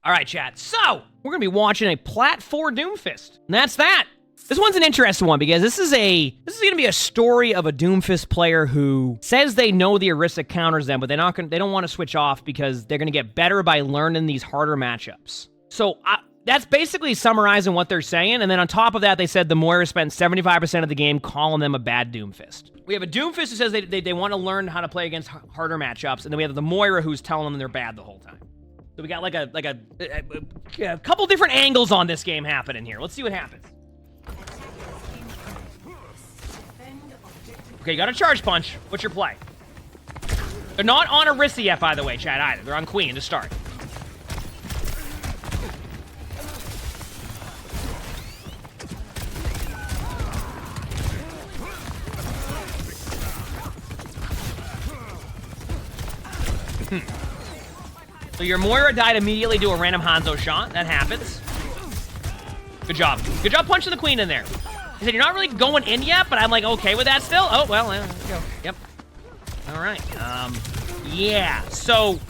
All right, chat. So, we're going to be watching a Plat 4 Doomfist. And that's that. This one's an interesting one because this is going to be a story of a Doomfist player who says they know the Orisa counters them, but they don't want to switch off because they're going to get better by learning these harder matchups. So, that's basically summarizing what they're saying. And then on top of that, they said the Moira spent 75% of the game calling them a bad Doomfist. We have a Doomfist who says they want to learn how to play against harder matchups, and then we have the Moira who's telling them they're bad the whole time. So we got like a couple different angles on this game happening here. Let's see what happens. Okay, you got a charge punch. What's your play? They're not on Orisa yet, by the way, chat, either. They're on Queen to start. So your Moira died immediately to a random Hanzo shot. That happens. Good job. Good job punching the Queen in there. He said, you're not really going in yet, but I'm like, okay with that still. Oh, well, there we go. Yep. All right. Yeah. So,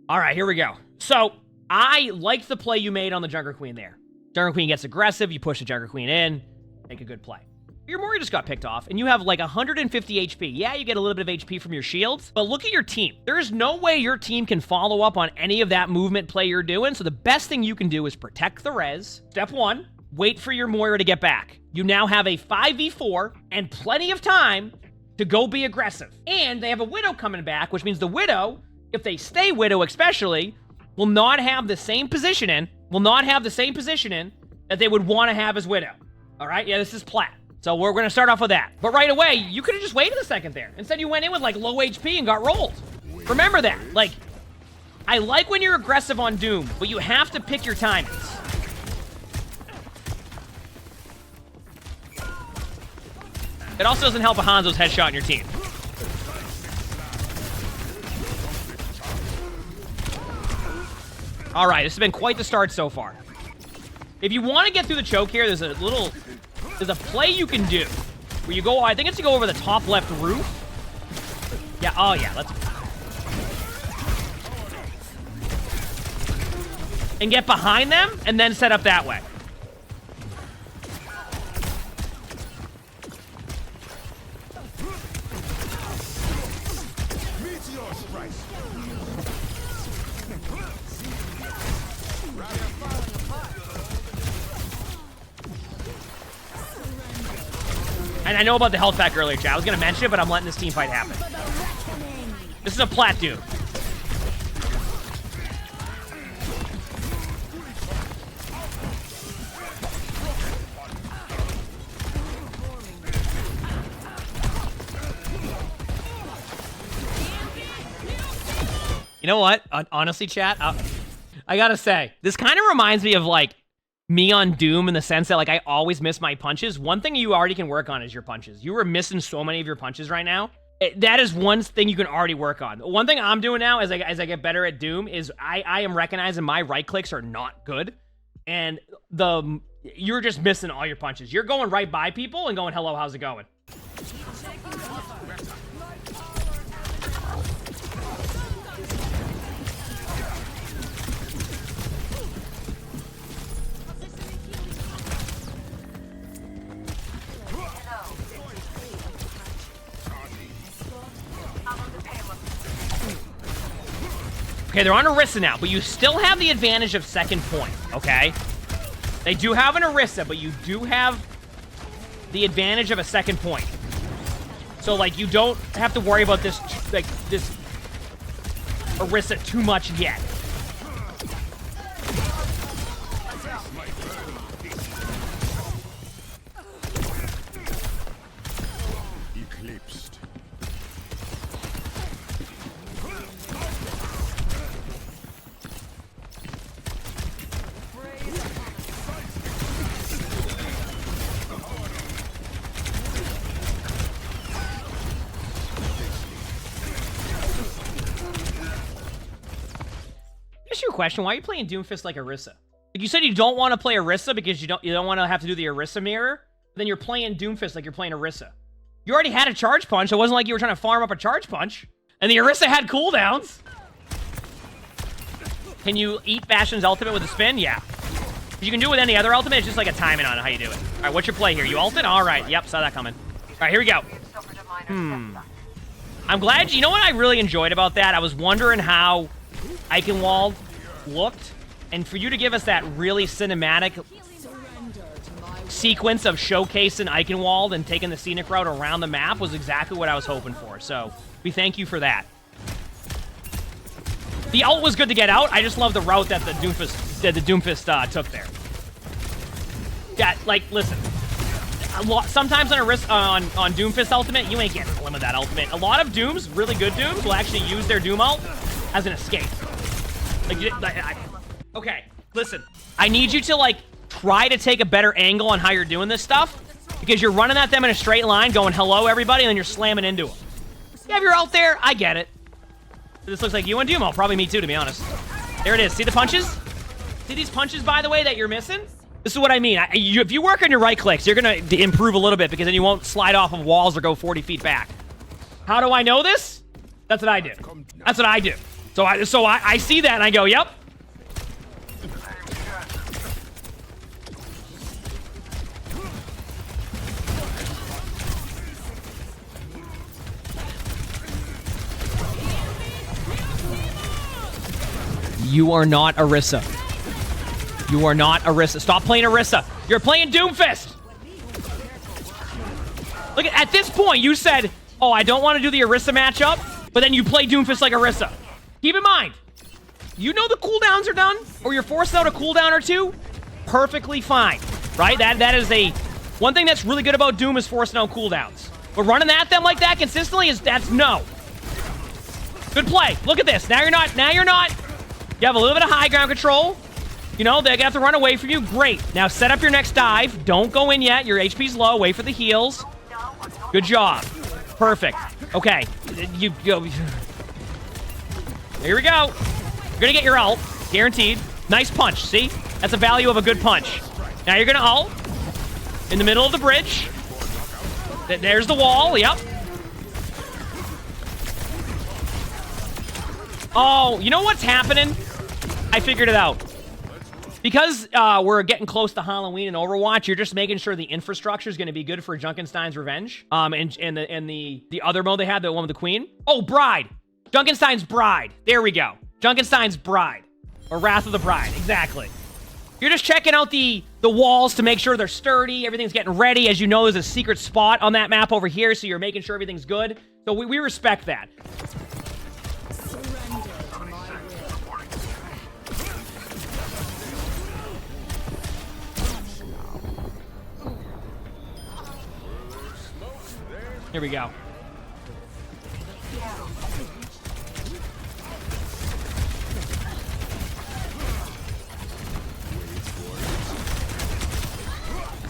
all right, here we go. So, I liked the play you made on the Junker Queen there. Junker Queen gets aggressive. You push the Junker Queen in. Make a good play. Your Moira just got picked off, and you have like 150 HP. Yeah, you get a little bit of HP from your shields, but look at your team. There is no way your team can follow up on any of that movement play you're doing, so the best thing you can do is protect the res. Step one, wait for your Moira to get back. You now have a 5v4 and plenty of time to go be aggressive. And they have a Widow coming back, which means the Widow, if they stay Widow especially, will not have the same positioning, that they would want to have as Widow. All right, yeah, this is Plat. So we're going to start off with that. But right away, you could have just waited a second there. Instead, you went in with, like, low HP and got rolled. Remember that. Like, I like when you're aggressive on Doom, but you have to pick your timings. It also doesn't help a Hanzo's headshot in your team. All right, this has been quite the start so far. If you want to get through the choke here, there's a play you can do where you go, I think it's to go over the top left roof. Yeah, oh yeah, let's... And get behind them and then set up that way. And I know about the health pack earlier, chat. I was going to mention it, but I'm letting this team fight happen. This is a Plat Doom. You know what? Honestly, chat, I gotta say, this kind of reminds me of, like, me on Doom in the sense that, like, I always miss my punches. One thing you already can work on is your punches. You were missing so many of your punches right now. That is one thing you can already work on. One thing I'm doing now as I get better at Doom is I am recognizing my right clicks are not good. And you're just missing all your punches. You're going right by people and going, hello, how's it going? Okay, they're on Orisa now, but you still have the advantage of second point, okay? They do have an Orisa, but you do have the advantage of a second point. So, like, you don't have to worry about this, like, this Orisa too much yet. Question, why are you playing Doomfist like Orisa? Like, you said you don't want to play Orisa because you don't want to have to do the Orisa mirror. Then you're playing Doomfist like you're playing Orisa. You already had a charge punch. It wasn't like you were trying to farm up a charge punch. And the Orisa had cooldowns. Can you eat Bastion's ultimate with a spin? Yeah. You can do it with any other ultimate. It's just like a timing on how you do it. All right, what's your play here? You ulted? All right. Yep, saw that coming. All right, here we go. I'm glad. You know what I really enjoyed about that? I was wondering how Eichenwald looked. And for you to give us that really cinematic sequence of showcasing Eichenwald and taking the scenic route around the map was exactly what I was hoping for. So we thank you for that. The ult was good to get out. I just love the route that the DOOMFIST took there. Yeah, like, listen. Sometimes on DOOMFIST ultimate, you ain't getting a limit of that ultimate. A lot of Dooms, really good Dooms, will actually use their Doom ult as an escape. Okay, listen. I need you to, like, try to take a better angle on how you're doing this stuff, because you're running at them in a straight line, going, hello, everybody, and then you're slamming into them. You have your ult there, I get it. This looks like you and Doom ult. Probably me too, to be honest. There it is. See the punches? See these punches, by the way, that you're missing? This is what I mean. If you work on your right clicks, you're going to improve a little bit, because then you won't slide off of walls or go 40 feet back. How do I know this? That's what I do. That's what I do. So I see that and I go, yep. You are not Orisa. You are not Orisa. Stop playing Orisa. You're playing DOOMFIST. Look, at this point, you said, oh, I don't want to do the Orisa matchup, but then you play DOOMFIST like Orisa. Keep in mind, you know the cooldowns are done, or you're forced out a cooldown or two, perfectly fine, right? That is one thing that's really good about Doom is forcing out cooldowns. But running at them like that consistently that's no. Good play. Look at this. Now you're not. You have a little bit of high ground control. You know, they're gonna have to run away from you. Great. Now set up your next dive. Don't go in yet. Your HP's low. Wait for the heals. Good job. Perfect. Okay. You go. Here we go. You're gonna get your ult. Guaranteed. Nice punch. See? That's the value of a good punch. Now you're gonna ult. In the middle of the bridge. There's the wall. Yep. Oh, you know what's happening? I figured it out. Because we're getting close to Halloween and Overwatch, you're just making sure the infrastructure is going to be good for Junkenstein's Revenge. And the other mode they had, the one with the Queen. Oh, Bride. Junkenstein's Bride. There we go. Junkenstein's Bride. Or Wrath of the Bride. Exactly. You're just checking out the walls to make sure they're sturdy. Everything's getting ready. As you know, there's a secret spot on that map over here, so you're making sure everything's good. So we respect that. Here we go.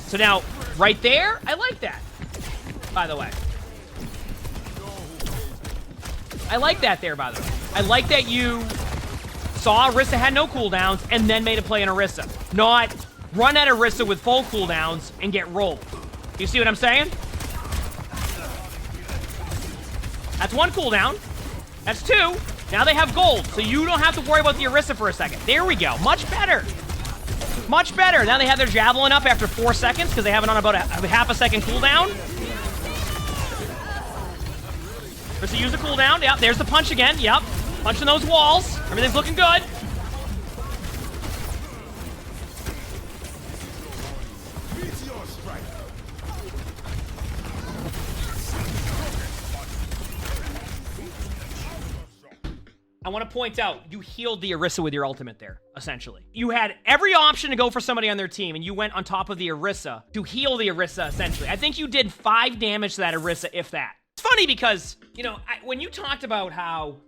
So now, right there, I like that, by the way. I like that there, by the way. I like that you saw Orisa had no cooldowns and then made a play on Orisa. Not run at Orisa with full cooldowns and get rolled. You see what I'm saying? That's one cooldown. That's two. Now they have gold, so you don't have to worry about the Orisa for a second. There we go. Much better. Much better. Now they have their Javelin up after 4 seconds because they have it on about a half a second cooldown. Orisa use the cooldown. Yep, there's the punch again. Yep. Punching those walls. Everything's looking good. I want to point out, you healed the Orisa with your ultimate there, essentially. You had every option to go for somebody on their team, and you went on top of the Orisa to heal the Orisa, essentially. I think you did 5 damage to that Orisa, if that. It's funny because, you know, when you talked about how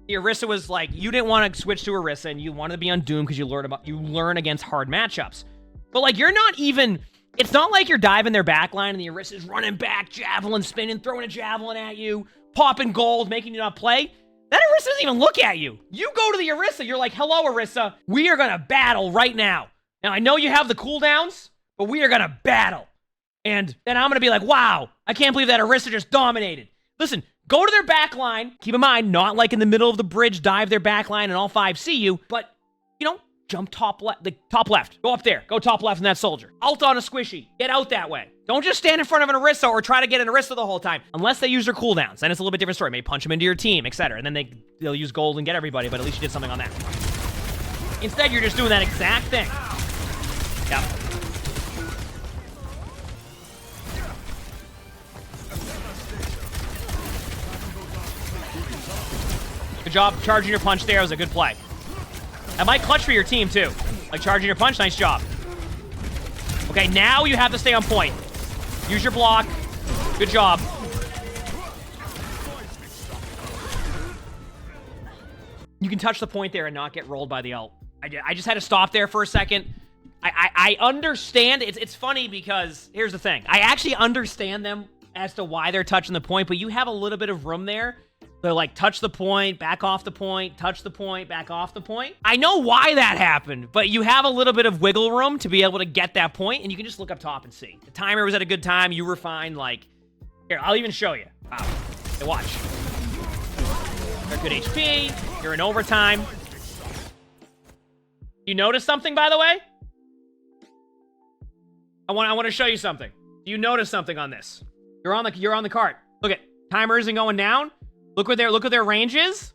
the Orisa was like, you didn't want to switch to Orisa, and you wanted to be on Doom because you learn against hard matchups. But, like, you're not even... It's not like you're diving their backline, and the Orisa's running back, javelin spinning, throwing a javelin at you, popping gold, making you not play. That Orisa doesn't even look at you. You go to the Orisa, you're like, hello, Orisa. We are going to battle right now. Now, I know you have the cooldowns, but we are going to battle. And then I'm going to be like, wow, I can't believe that Orisa just dominated. Listen, Go to their back line. Keep in mind, not like in the middle of the bridge, dive their back line and all 5 see you, but, you know, jump top left, like top left. Go up there. Go top left in that soldier. Ult on a squishy. Get out that way. Don't just stand in front of an Orisa or try to get an Orisa the whole time. Unless they use their cooldowns. Then it's a little bit different story. Maybe punch them into your team, etc. And then they'll use gold and get everybody, but at least you did something on that. Instead, you're just doing that exact thing. Yep. Good job charging your punch there. It was a good play. That might clutch for your team, too. Like charging your punch. Nice job. Okay, now you have to stay on point. Use your block. Good job. You can touch the point there and not get rolled by the ult. I just had to stop there for a second. I understand. It's funny because here's the thing. I actually understand them as to why they're touching the point, but you have a little bit of room there. They're like, touch the point, back off the point, touch the point, back off the point. I know why that happened, but you have a little bit of wiggle room to be able to get that point, and you can just look up top and see. The timer was at a good time. You were fine. Like, here, I'll even show you. Wow. Hey, watch. You're good HP. You're in overtime. You notice something, by the way? I want to show you something. Do you notice something on this? You're on the cart. Look at timer isn't going down. Look what their range is.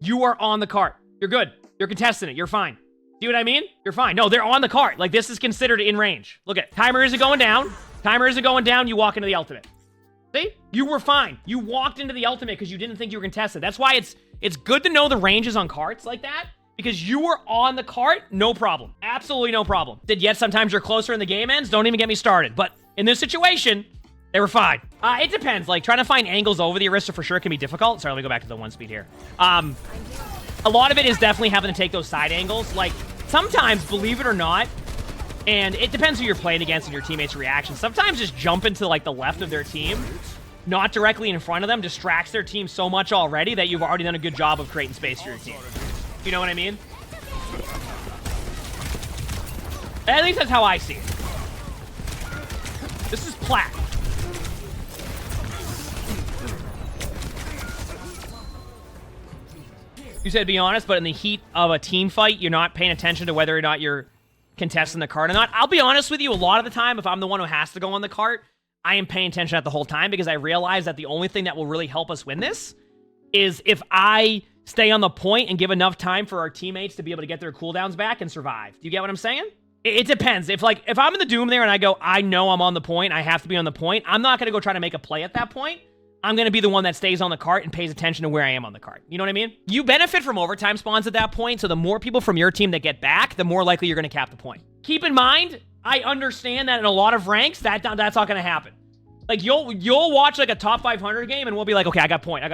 You are on the cart. You're good. You're contesting it. You're fine. See what I mean? You're fine. No, they're on the cart. Like, this is considered in range. Look at timer isn't going down. Timer isn't going down. You walk into the ultimate. See? You were fine. You walked into the ultimate because you didn't think you were contested. That's why it's good to know the ranges on carts like that. Because you were on the cart, no problem. Absolutely no problem. Yet sometimes you're closer and the game ends. Don't even get me started. But in this situation, they were fine. It depends. Like, trying to find angles over the Orisa for sure can be difficult. Sorry, let me go back to the 1 speed here. A lot of it is definitely having to take those side angles. Like, sometimes, believe it or not, and it depends who you're playing against and your teammates' reactions. Sometimes just jumping to, like, the left of their team, not directly in front of them, distracts their team so much already that you've already done a good job of creating space for your team. You know what I mean? At least that's how I see it. This is plat. You said be honest, but in the heat of a team fight, you're not paying attention to whether or not you're contesting the cart or not. I'll be honest with you, a lot of the time, if I'm the one who has to go on the cart, I am paying attention at the whole time because I realize that the only thing that will really help us win this is if I stay on the point and give enough time for our teammates to be able to get their cooldowns back and survive. Do you get what I'm saying? It depends. If I'm in the Doom there and I go, I know I'm on the point, I have to be on the point, I'm not going to go try to make a play at that point. I'm going to be the one that stays on the cart and pays attention to where I am on the cart. You know what I mean? You benefit from overtime spawns at that point, so the more people from your team that get back, the more likely you're going to cap the point. Keep in mind, I understand that in a lot of ranks, that's not going to happen. Like, you'll watch, like, a top 500 game, and we'll be like, okay, I got point.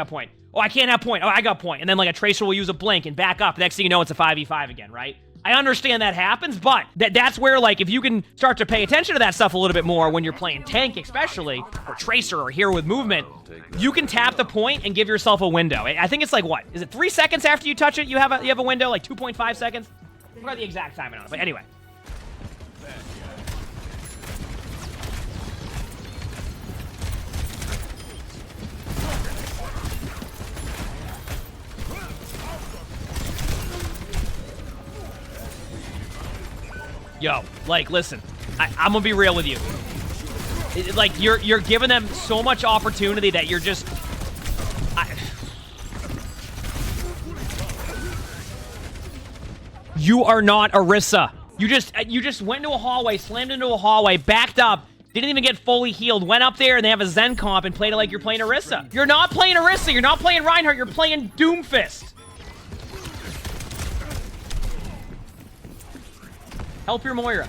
Oh, I can't have point. Oh, I got point. And then, like, a Tracer will use a blink and back up. Next thing you know, it's a 5v5 again, right? I understand that happens, but that's where, like, if you can start to pay attention to that stuff a little bit more when you're playing tank, especially, or Tracer, or hero with movement, you can tap the point and give yourself a window. I think it's like, what? Is it 3 seconds after you touch it, you have a window? Like 2.5 seconds? I forgot the exact timing on it, but anyway. Yo, like, listen, I'm gonna be real with you. Like, you're giving them so much opportunity that you're just... You are not Orisa. You just went into a hallway, slammed into a hallway, backed up, didn't even get fully healed, went up there and they have a Zen comp and played it like you're playing Orisa. You're not playing Orisa, you're not playing Reinhardt, you're playing DOOMFIST. Help your Moira.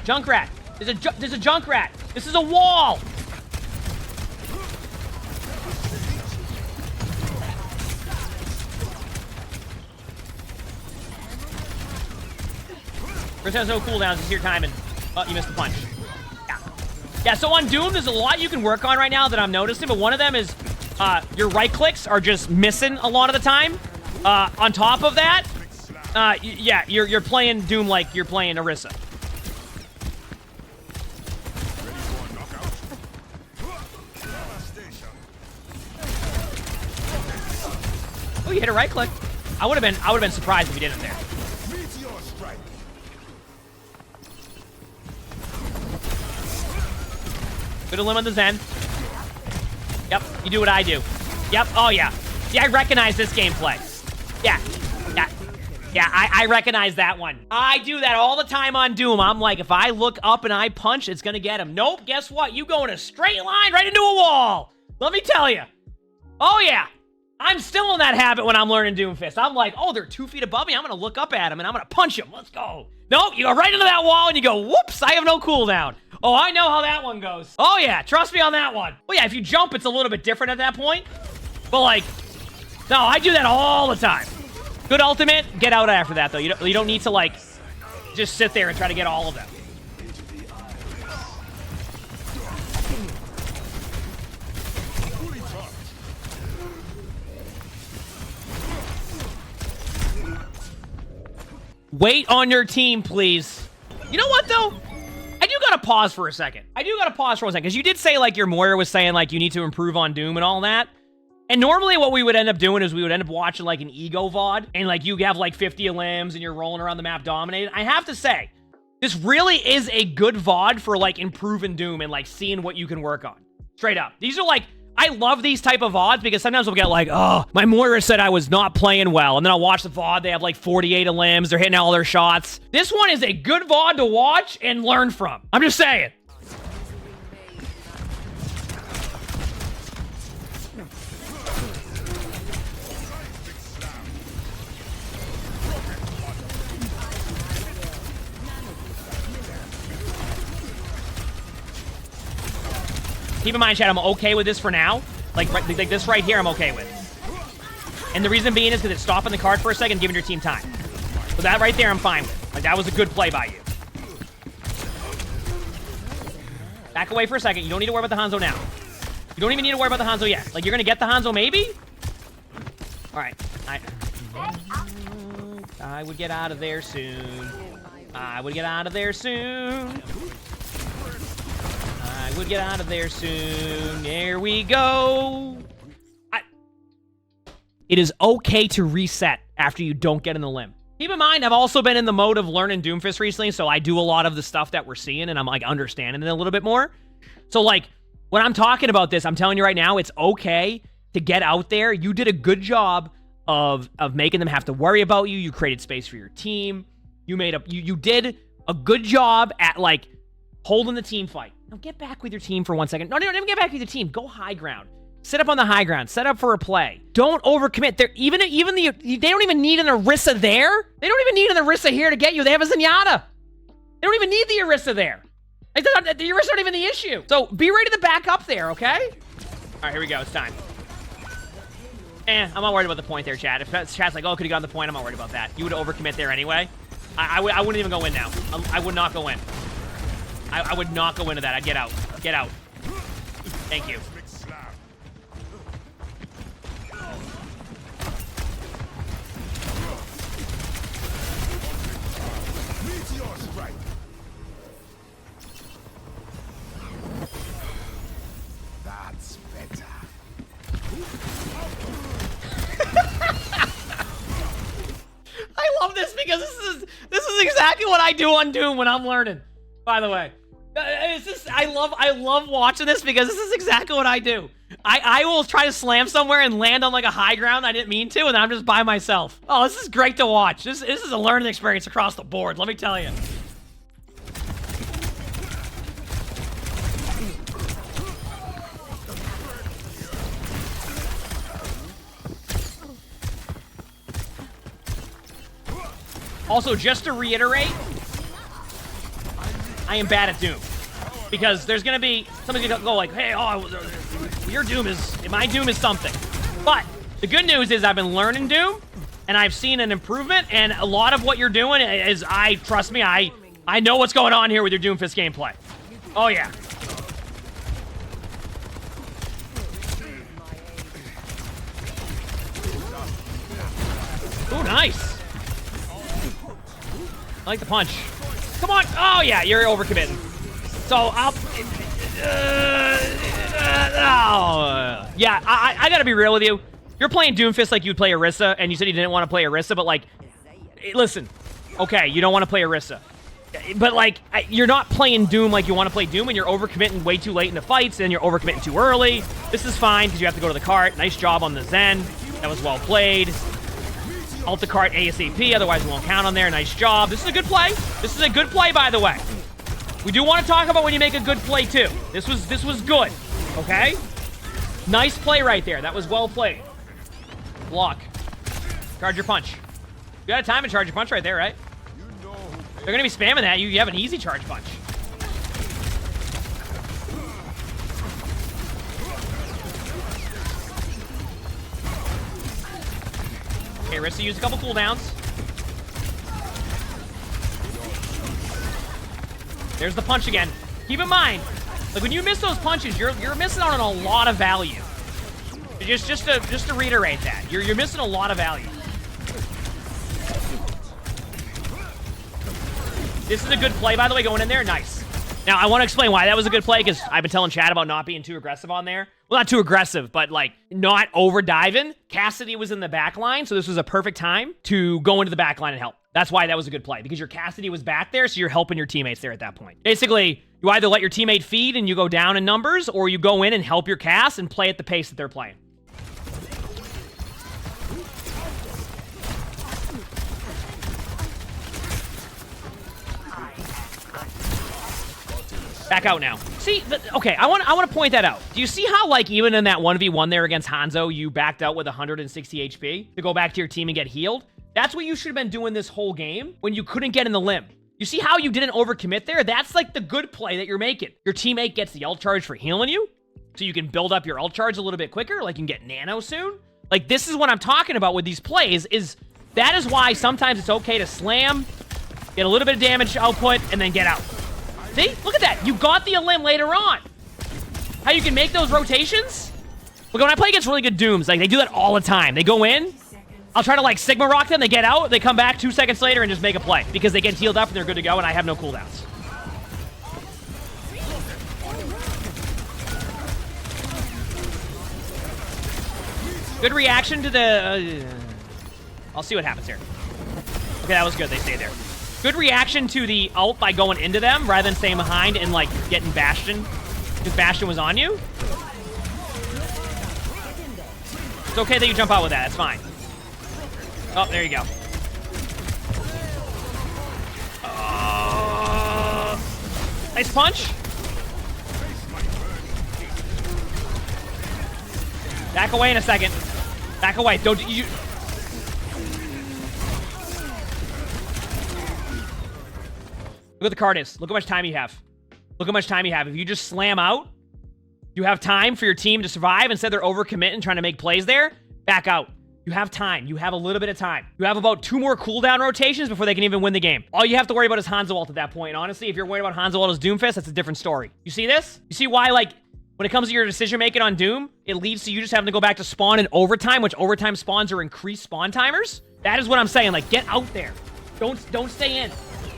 Junkrat. There's a Junkrat. This is a wall. First has no cooldowns. It's your time and... Oh, you missed the punch. Yeah, so on Doom, there's a lot you can work on right now that I'm noticing, but one of them is your right clicks are just missing a lot of the time. On top of that... yeah, you're playing Doom like you're playing Orisa. Oh, you hit a right click. I would have been surprised if you didn't there. Good limit on the Zen. Yep, you do what I do. Yep, oh yeah. See, I recognize this gameplay. Yeah, I recognize that one. I do that all the time on Doom. I'm like, if I look up and I punch, it's gonna get him. Nope, guess what? You go in a straight line right into a wall. Let me tell you. Oh yeah, I'm still in that habit when I'm learning DOOMFIST. I'm like, oh, they're 2 feet above me. I'm gonna look up at him and I'm gonna punch him. Let's go. Nope, you go right into that wall and you go, whoops, I have no cooldown. Oh, I know how that one goes. Oh yeah, trust me on that one. Oh yeah, if you jump, it's a little bit different at that point. But like, no, I do that all the time. Good ultimate, get out after that though. You don't need to like, just sit there and try to get all of them. Wait on your team, please. You know what though? I do gotta pause for a second. Because you did say, like, your Moira was saying, like, you need to improve on Doom and all that. And normally what we would end up doing is we would end up watching, like, an ego VOD. And, like, you have, like, 50 limbs and you're rolling around the map dominated. I have to say, this really is a good VOD for, like, improving Doom and, like, seeing what you can work on. Straight up. These are, like... I love these type of VODs because sometimes we'll get like, oh, my Moira said I was not playing well. And then I'll watch the VOD. They have like 48 limbs. They're hitting all their shots. This one is a good VOD to watch and learn from. I'm just saying. Keep in mind, chat, I'm okay with this for now. Like this right here, I'm okay with. And the reason being is because it's stopping the card for a second, giving your team time. So that right there, I'm fine with. Like, that was a good play by you. Back away for a second. You don't need to worry about the Hanzo now. You don't even need to worry about the Hanzo yet. Like, you're going to get the Hanzo maybe? All right. I would get out of there soon. I would get out of there soon. I would get out of there soon. There we go. It is okay to reset after you don't get in the limb. Keep in mind, I've also been in the mode of learning DOOMFIST recently, so I do a lot of the stuff that we're seeing, and I'm, like, understanding it a little bit more. So, like, when I'm talking about this, I'm telling you right now, it's okay to get out there. You did a good job of making them have to worry about you. You created space for your team. You did a good job at, like, holding the team fight. Now get back with your team for 1 second. No, don't even get back with your team. Go high ground. Sit up on the high ground. Set up for a play. Don't overcommit. They don't even need an Orisa there. They don't even need an Orisa here to get you. They have a Zenyatta. They don't even need the Orisa there. The Orisa not even the issue. So be ready to back up there, okay? All right, here we go. It's time. I'm not worried about the point there, chat. If chat's like, oh, could he got the point? I'm not worried about that. You would overcommit there anyway. I wouldn't even go in now. I would not go in. I would not go into that. I'd get out. Get out. Thank you. That's better. I love this because this is exactly what I do on Doom when I'm learning. By the way. It's just, I love watching this because this is exactly what I do. I will try to slam somewhere and land on like a high ground I didn't mean to, and I'm just by myself. Oh, this is great to watch. This is a learning experience across the board, let me tell you. Also, just to reiterate, I am bad at Doom. Because there's gonna be, somebody's gonna go like, hey, oh, my Doom is something. But the good news is I've been learning Doom, and I've seen an improvement, and a lot of what you're doing is, trust me, I know what's going on here with your DOOMFIST gameplay. Oh yeah. Ooh, nice. I like the punch. Come on. Oh, yeah, you're overcommitting. So, yeah, I gotta be real with you. You're playing Doomfist like you'd play Orisa, and you said you didn't want to play Orisa, but like, listen, okay, you don't want to play Orisa. But like, you're not playing Doom like you want to play Doom, and you're overcommitting way too late into fights, and you're overcommitting too early. This is fine, because you have to go to the cart. Nice job on the Zen. That was well played. Alt the cart ASAP, otherwise we won't count on there. Nice job. This is a good play. This is a good play, by the way. We do want to talk about when you make a good play, too. This was good, okay? Nice play right there. That was well played. Block. Charge your punch. You got a time to charge your punch right there, right? They're going to be spamming that. You have an easy charge punch. Okay, Rissa used a couple cooldowns. There's the punch again. Keep in mind, like when you miss those punches, you're missing out on a lot of value. Just to reiterate that, you're missing a lot of value. This is a good play, by the way, going in there. Nice. Now, I want to explain why that was a good play, because I've been telling Chad about not being too aggressive on there. Well, not too aggressive, but, like, not over-diving. Cassidy was in the back line, so this was a perfect time to go into the back line and help. That's why that was a good play, because your Cassidy was back there, so you're helping your teammates there at that point. Basically, you either let your teammate feed and you go down in numbers, or you go in and help your Cass and play at the pace that they're playing. Back out now. See, okay, I want to point that out. Do you see how, like, even in that 1v1 there against Hanzo, you backed out with 160 HP to go back to your team and get healed? That's what you should have been doing this whole game when you couldn't get in the limb. You see how you didn't overcommit there? That's, like, the good play that you're making. Your teammate gets the ult charge for healing you, so you can build up your ult charge a little bit quicker, like you can get nano soon. Like, this is what I'm talking about with these plays, that is why sometimes it's okay to slam, get a little bit of damage output, and then get out. See? Look at that. You got the elim later on. How you can make those rotations? Look, when I play against really good Dooms, like, they do that all the time. They go in, I'll try to, like, Sigma rock them, they get out, they come back 2 seconds later and just make a play because they get healed up and they're good to go, and I have no cooldowns. Good reaction to the... I'll see what happens here. Okay, that was good. They stayed there. Good reaction to the ult by going into them rather than staying behind and, like, getting Bastion. Because Bastion was on you. It's okay that you jump out with that. It's fine. Oh, there you go. Nice punch. Back away in a second. Back away. Don't you... Look at the Cardis. Look how much time you have. Look how much time you have. If you just slam out, you have time for your team to survive. Instead, they're overcommitting, trying to make plays there. Back out. You have time. You have a little bit of time. You have about 2 more cooldown rotations before they can even win the game. All you have to worry about is Hanzo ult at that point. And honestly, if you're worried about Hanzo ult as Doomfist, that's a different story. You see this? You see why, like, when it comes to your decision-making on Doom, it leads to you just having to go back to spawn in overtime, which overtime spawns are increased spawn timers? That is what I'm saying. Like, get out there. Don't stay in.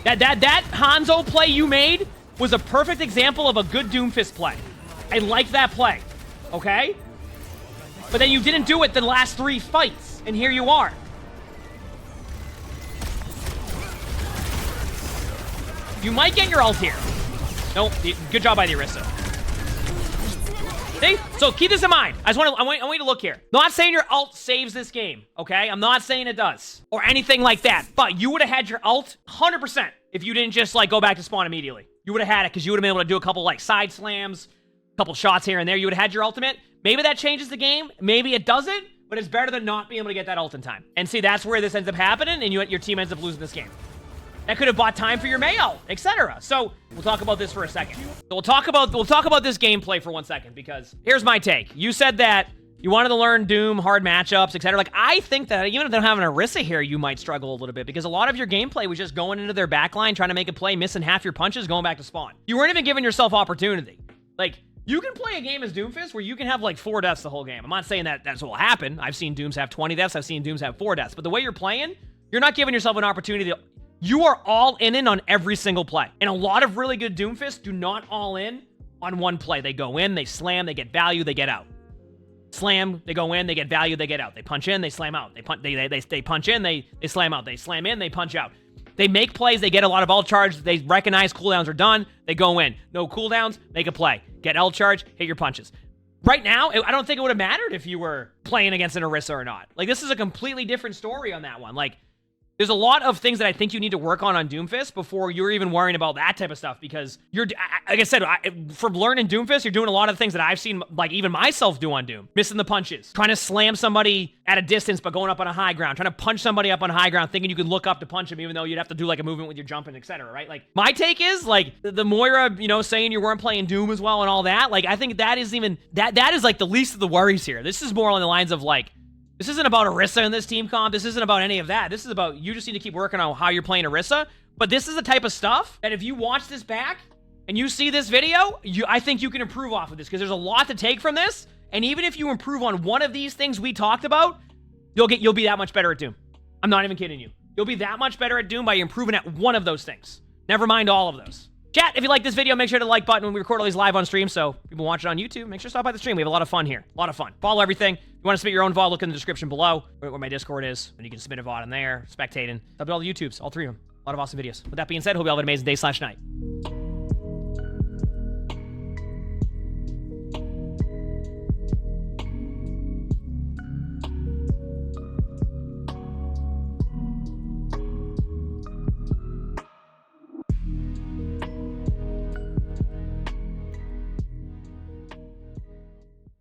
That Hanzo play you made was a perfect example of a good Doomfist play. I like that play, okay? But then you didn't do it the last 3 fights, and here you are. You might get your ult here. Nope, good job by the Orisa. See? So keep this in mind. I want you to look here. Not saying your ult saves this game, okay? I'm not saying it does. Or anything like that. But you would have had your ult 100% if you didn't just, like, go back to spawn immediately. You would have had it because you would have been able to do a couple, like, side slams, a couple shots here and there. You would have had your ultimate. Maybe that changes the game. Maybe it doesn't. But it's better than not being able to get that ult in time. And see, that's where this ends up happening, and your team ends up losing this game. That could have bought time for your Mayo, etc. So we'll talk about this for a second. So we'll talk about this gameplay for 1 second, because here's my take. You said that you wanted to learn Doom, hard matchups, etc. Like, I think that even if they don't have an Orisa here, you might struggle a little bit, because a lot of your gameplay was just going into their backline, trying to make a play, missing half your punches, going back to spawn. You weren't even giving yourself opportunity. Like, you can play a game as Doomfist where you can have, like, 4 deaths the whole game. I'm not saying that that's what will happen. I've seen Dooms have 20 deaths. I've seen Dooms have 4 deaths. But the way you're playing, you're not giving yourself an opportunity to... You are all in on every single play. And a lot of really good Doomfists do not all in on one play. They go in, they slam, they get value, they get out. Slam, they go in, they get value, they get out. They punch in, they slam out. They punch in, they slam out. They slam in, they punch out. They make plays, they get a lot of ult charge, they recognize cooldowns are done, they go in. No cooldowns, make a play. Get ult charge, hit your punches. Right now, I don't think it would have mattered if you were playing against an Orisa or not. Like, this is a completely different story on that one. Like, there's a lot of things that I think you need to work on DOOMFIST before you're even worrying about that type of stuff, because you're, like I said, from learning DOOMFIST, you're doing a lot of things that I've seen, like, even myself do on Doom. Missing the punches, trying to slam somebody at a distance but going up on a high ground, trying to punch somebody up on high ground thinking you can look up to punch him even though you'd have to do, like, a movement with your jumping, etc., right? Like, my take is, like, the Moira, you know, saying you weren't playing Doom as well and all that, like, I think that is even, that is, like, the least of the worries here. This is more on the lines of, like, this isn't about Orisa in this team comp. This isn't about any of that. This is about you just need to keep working on how you're playing Orisa. But this is the type of stuff that if you watch this back and you see this video, I think you can improve off of this, because there's a lot to take from this. And even if you improve on one of these things we talked about, you'll be that much better at Doom. I'm not even kidding you. You'll be that much better at Doom by improving at one of those things. Never mind all of those. Chat, if you like this video, make sure to like button when we record all these live on stream. So people watch it on YouTube, make sure to stop by the stream. We have a lot of fun here. A lot of fun. Follow everything. If you want to submit your own VOD, look in the description below where my Discord is. And you can submit a VOD in there, spectating. Sub to all the YouTubes, all three of them. A lot of awesome videos. With that being said, hope you all have an amazing day/night.